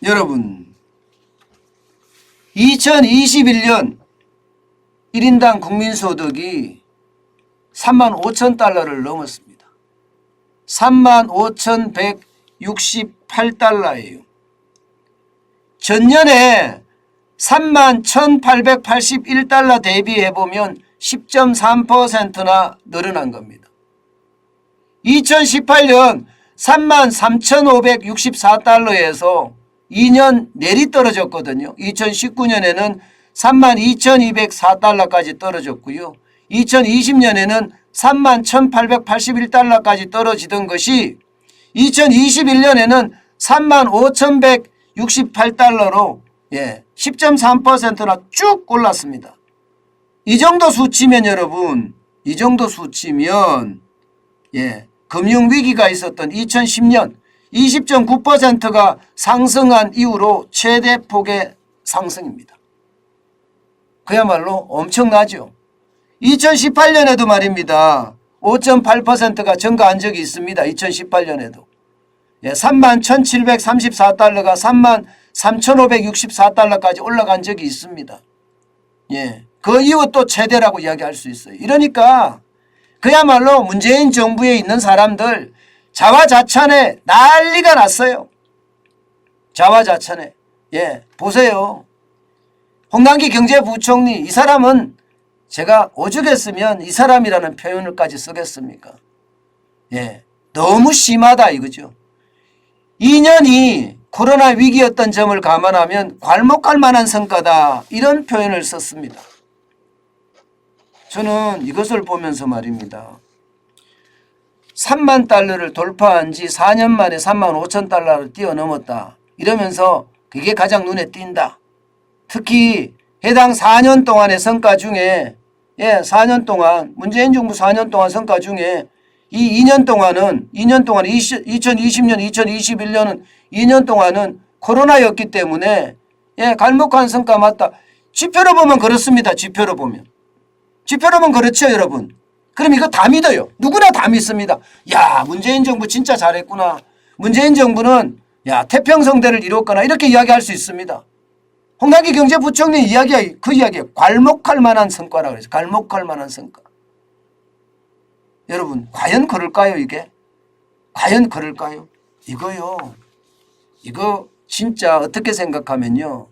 여러분 2021년 1인당 국민소득이 35,000달러를 넘었습니다. 35,168달러예요. 전년에 31,881달러 대비해보면 10.3%나 늘어난 겁니다. 2018년 33,564달러에서 2년 내리 떨어졌거든요. 2019년에는 32,204달러까지 떨어졌고요. 2020년에는 31,881달러까지 떨어지던 것이 2021년에는 35,168달러로 10.3%나 쭉 올랐습니다. 이 정도 수치면 여러분, 이 정도 수치면 금융위기가 있었던 2010년 20.9%가 상승한 이후로 최대폭의 상승입니다. 그야말로 엄청나죠. 2018년에도 말입니다. 5.8%가 증가한 적이 있습니다. 2018년에도. 31,734달러가 33,564달러까지 올라간 적이 있습니다. 그 이후 또 최대라고 이야기할 수 있어요. 이러니까 그야말로 문재인 정부에 있는 사람들 자화자찬에 난리가 났어요. 자화자찬에. 보세요. 홍남기 경제부총리, 이 사람은 제가 오죽했으면 이 사람이라는 표현을까지 쓰겠습니까? 너무 심하다 이거죠. 2년이 코로나 위기였던 점을 감안하면 괄목할 만한 성과다, 이런 표현을 썼습니다. 저는 이것을 보면서 말입니다. 3만 달러를 돌파한 지 4년 만에 3만 5천 달러를 뛰어넘었다. 이러면서 그게 가장 눈에 띈다. 특히 해당 4년 동안의 성과 중에 4년 동안 문재인 정부 4년 동안 성과 중에 이 2년 동안은 2020년 2021년은 2년 동안은 코로나였기 때문에 갈목한 성과 맞다. 지표로 보면 그렇습니다. 지표로 보면 그렇죠 여러분. 그럼 이거 다 믿어요. 누구나 다 믿습니다. 야, 문재인 정부 진짜 잘했구나. 문재인 정부는 태평성대를 이뤘거나 이렇게 이야기할 수 있습니다. 홍남기 경제부총리 그 이야기에 괄목할 만한 성과라고 그랬어요. 괄목할 만한 성과. 여러분 과연 그럴까요 이게? 과연 그럴까요? 이거 진짜 어떻게 생각하면요.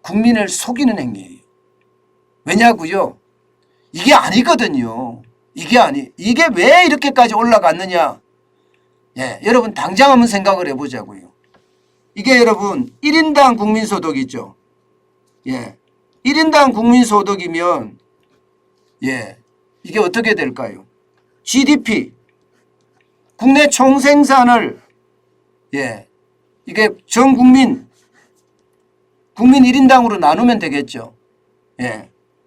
국민을 속이는 행위예요. 왜냐고요? 이게 아니거든요. 이게 왜 이렇게까지 올라갔느냐? 여러분 당장 한번 생각을 해보자고요. 이게 여러분 1인당 국민소득이죠. 1인당 국민소득이면 이게 어떻게 될까요? GDP 국내 총생산을 이게 전 국민 1인당으로 나누면 되겠죠.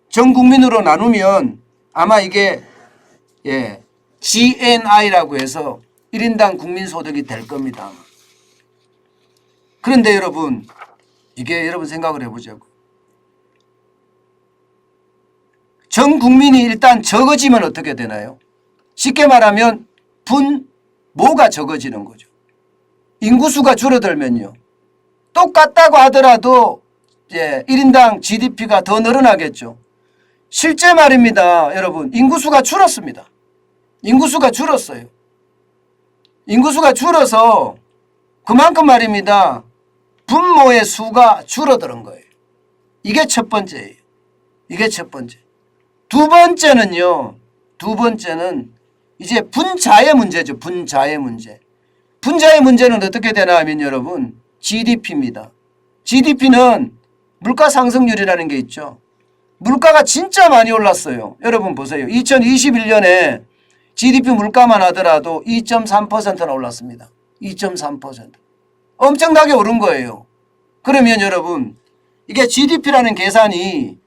전 국민으로 나누면 아마 이게 GNI라고 해서 1인당 국민소득이 될 겁니다. 그런데 여러분 이게 여러분 생각을 해보자고. 전 국민이 일단 적어지면 어떻게 되나요? 쉽게 말하면 분모가 적어지는 거죠. 인구수가 줄어들면요. 똑같다고 하더라도 1인당 GDP가 더 늘어나겠죠. 실제 말입니다. 여러분 인구수가 줄었습니다. 인구수가 줄었어요. 인구수가 줄어서 그만큼 말입니다. 분모의 수가 줄어드는 거예요. 이게 첫 번째예요. 이게 첫 번째. 두 번째는 이제 분자의 문제죠. 분자의 문제. 분자의 문제는 어떻게 되나 하면 여러분 GDP입니다. GDP는 물가 상승률이라는 게 있죠. 물가가 진짜 많이 올랐어요. 여러분 보세요. 2021년에 GDP 물가만 하더라도 2.3%나 올랐습니다. 2.3%. 엄청나게 오른 거예요. 그러면 여러분 이게 GDP라는 계산이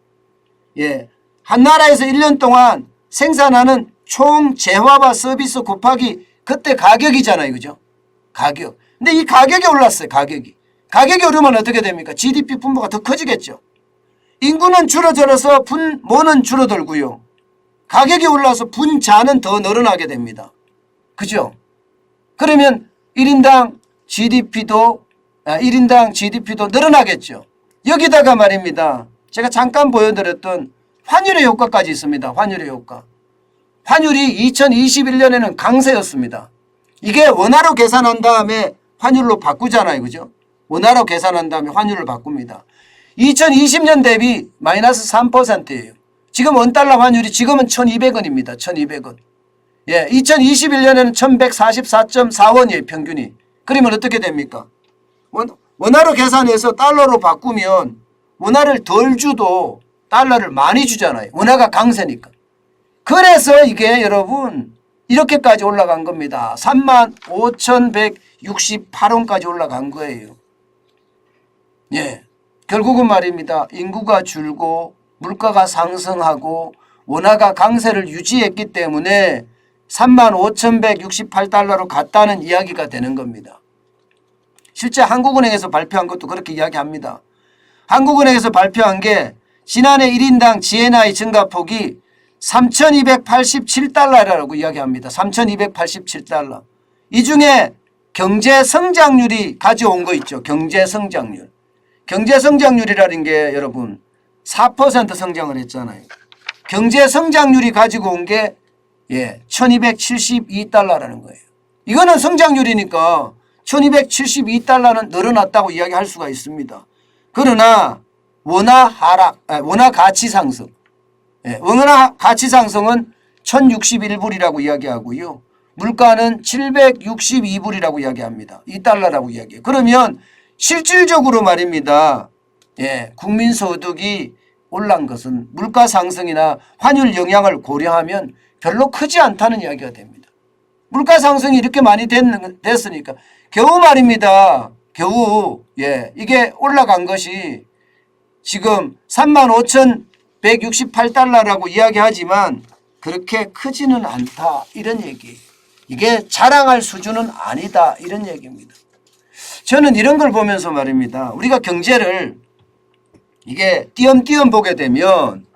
한 나라에서 1년 동안 생산하는 총 재화와 서비스 곱하기 그때 가격이잖아요. 그죠? 가격. 근데 이 가격이 올랐어요. 가격이 오르면 어떻게 됩니까? GDP 분모가 더 커지겠죠. 인구는 줄어들어서 분모는 줄어들고요. 가격이 올라서 분자는 더 늘어나게 됩니다. 그죠? 그러면 1인당 GDP도 1인당 GDP도 늘어나겠죠. 여기다가 말입니다. 제가 잠깐 보여드렸던 환율의 효과까지 있습니다. 환율의 효과. 환율이 2021년에는 강세였습니다. 이게 원화로 계산한 다음에 환율로 바꾸잖아요. 그죠? 원화로 계산한 다음에 환율을 바꿉니다. 2020년 대비 마이너스 3%예요. 지금 원달러 환율이 지금은 1200원입니다. 1200원. 예, 2021년에는 1144.4원이에요. 평균이. 그러면 어떻게 됩니까? 원화로 계산해서 달러로 바꾸면 원화를 덜 주도 달러를 많이 주잖아요. 원화가 강세니까. 그래서 이게 여러분 이렇게까지 올라간 겁니다. 35,168원까지 올라간 거예요. 예, 결국은 말입니다. 인구가 줄고 물가가 상승하고 원화가 강세를 유지했기 때문에 35,168달러로 갔다는 이야기가 되는 겁니다. 실제 한국은행에서 발표한 것도 그렇게 이야기합니다. 한국은행에서 발표한 게 지난해 1인당 GNI 증가폭이 3,287달러라고 이야기합니다. 3,287달러. 이 중에 경제성장률이 가져온 거 있죠. 경제성장률. 경제성장률이라는 게 여러분 4% 성장을 했잖아요. 경제성장률이 가지고 온 게 1,272달러라는 거예요. 이거는 성장률이니까 1,272달러는 늘어났다고 이야기할 수가 있습니다. 그러나 원화 하락, 원화 가치 상승. 원화 가치 상승은 1,061불이라고 이야기하고요. 물가는 762불이라고 이야기합니다. 2달러라고 이야기해요. 그러면 실질적으로 말입니다. 국민소득이 올란 것은 물가 상승이나 환율 영향을 고려하면 별로 크지 않다는 이야기가 됩니다. 물가 상승이 이렇게 많이 됐으니까 겨우 말입니다. 겨우 이게 올라간 것이 지금 35,168달러라고 이야기하지만 그렇게 크지는 않다 이런 얘기예요. 이게 자랑할 수준은 아니다 이런 얘기입니다. 저는 이런 걸 보면서 말입니다. 우리가 경제를 이게 띄엄띄엄 보게 되면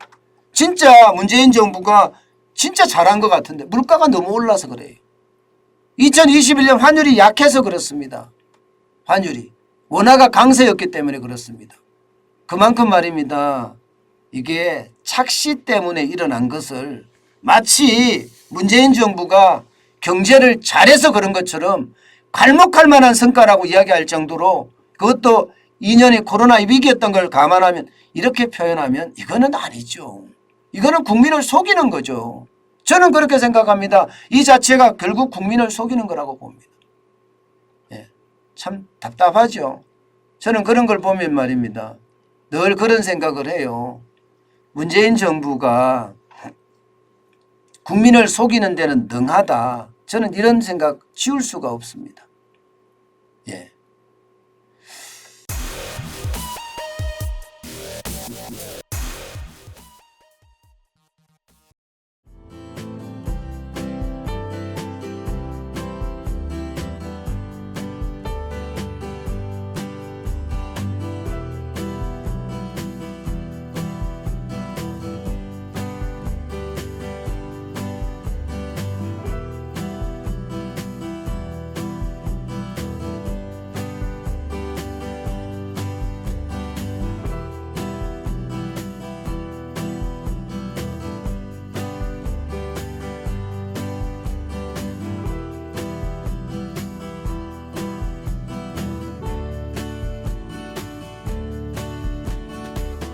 진짜 문재인 정부가 진짜 잘한 것 같은데 물가가 너무 올라서 그래요. 2021년 환율이 약해서 그렇습니다. 환율이. 원화가 강세였기 때문에 그렇습니다. 그만큼 말입니다. 이게 착시 때문에 일어난 것을 마치 문재인 정부가 경제를 잘해서 그런 것처럼 괄목할 만한 성과라고 이야기할 정도로 그것도 2년의 코로나 위기였던 걸 감안하면 이렇게 표현하면 이거는 아니죠. 이거는 국민을 속이는 거죠. 저는 그렇게 생각합니다. 이 자체가 결국 국민을 속이는 거라고 봅니다. 참 답답하죠. 저는 그런 걸 보면 말입니다. 늘 그런 생각을 해요. 문재인 정부가 국민을 속이는 데는 능하다. 저는 이런 생각 지울 수가 없습니다.